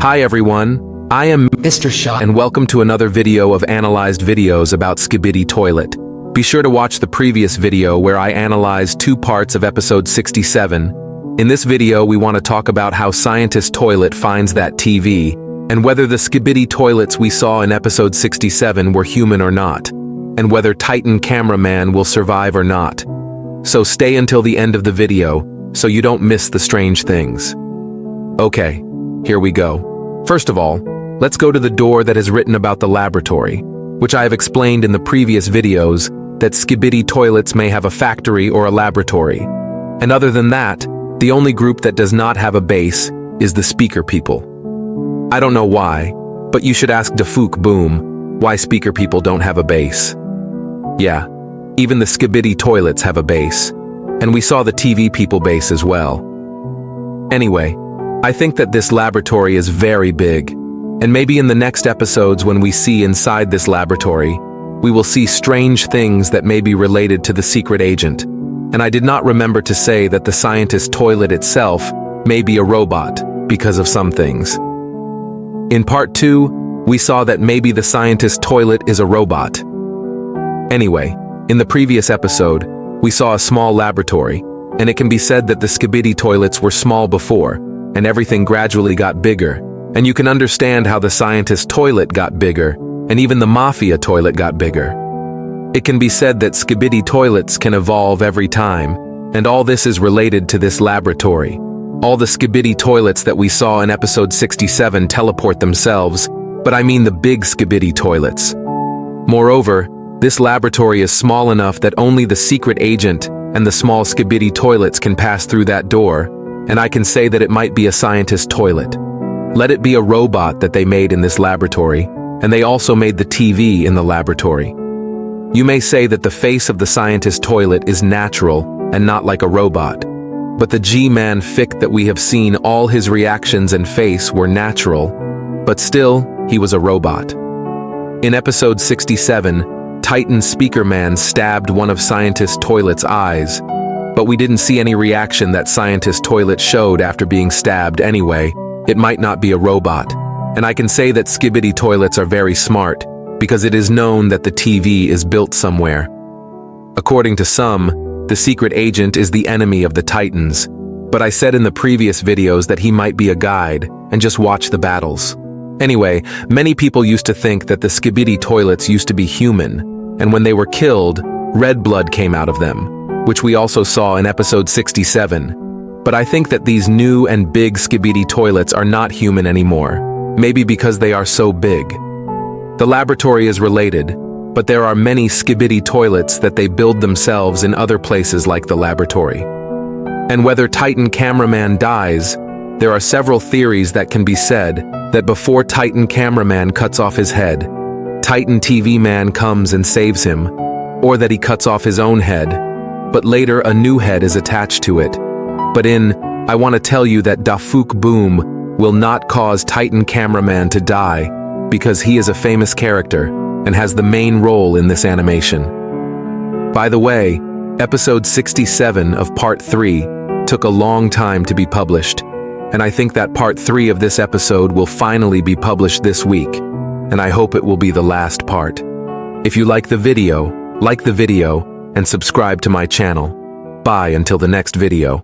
Hi everyone, I am Mr. Shaw. and welcome to another video of analyzed videos about SKIBIDI toilet. Be sure to watch the previous video where I analyzed 2 parts of episode 67. In this video we want to talk about how scientist toilet finds that TV, and whether the SKIBIDI toilets we saw in episode 67 were human or not, and whether Titan cameraman will survive or not. So stay until the end of the video, so you don't miss the strange things. Okay, here we go. First of all, let's go to the door that is written about the laboratory, which I have explained in the previous videos that SKIBIDI toilets may have a factory or a laboratory. And other than that, the only group that does not have a base is the speaker people. I don't know why, but you should ask Dafuk Boom why speaker people don't have a base. Yeah, even the SKIBIDI toilets have a base, and we saw the TV people base as well. Anyway, I think that this laboratory is very big, and maybe in the next episodes when we see inside this laboratory, we will see strange things that may be related to the secret agent. And I did not remember to say that the scientist toilet itself may be a robot because of some things. In part 2, we saw that maybe the scientist toilet is a robot. Anyway, in the previous episode, we saw a small laboratory, and it can be said that the SKIBIDI toilets were small before, and everything gradually got bigger, and you can understand how the scientist toilet got bigger, and even the mafia toilet got bigger. It can be said that SKIBIDI toilets can evolve every time, and all this is related to this laboratory. All the SKIBIDI toilets that we saw in episode 67 teleport themselves, but I mean the big SKIBIDI toilets. Moreover, this laboratory is small enough that only the secret agent and the small SKIBIDI toilets can pass through that door, and I can say that it might be a scientist toilet. Let it be a robot that they made in this laboratory, and they also made the TV in the laboratory. You may say that the face of the scientist toilet is natural and not like a robot, but the G-Man fic that we have seen, all his reactions and face were natural, but still, he was a robot. In episode 67, Titan Speaker Man stabbed one of Scientist Toilet's eyes, but we didn't see any reaction that Scientist Toilet showed after being stabbed anyway. It might not be a robot. And I can say that SKIBIDI toilets are very smart, because it is known that the TV is built somewhere. According to some, the secret agent is the enemy of the Titans, but I said in the previous videos that he might be a guide and just watch the battles. Anyway, many people used to think that the SKIBIDI toilets used to be human, and when they were killed, red blood came out of them, which we also saw in episode 67. But I think that these new and big SKIBIDI toilets are not human anymore, maybe because they are so big. The laboratory is related, but there are many SKIBIDI toilets that they build themselves in other places like the laboratory. And whether Titan cameraman dies, there are several theories that can be said that before Titan cameraman cuts off his head, Titan TV man comes and saves him, or that he cuts off his own head, but later a new head is attached to it. But I want to tell you that Dafuk Boom will not cause Titan cameraman to die because he is a famous character and has the main role in this animation. By the way, episode 67 of part 3 took a long time to be published, and I think that part 3 of this episode will finally be published this week, and I hope it will be the last part. If you like the video, and subscribe to my channel. Bye until the next video.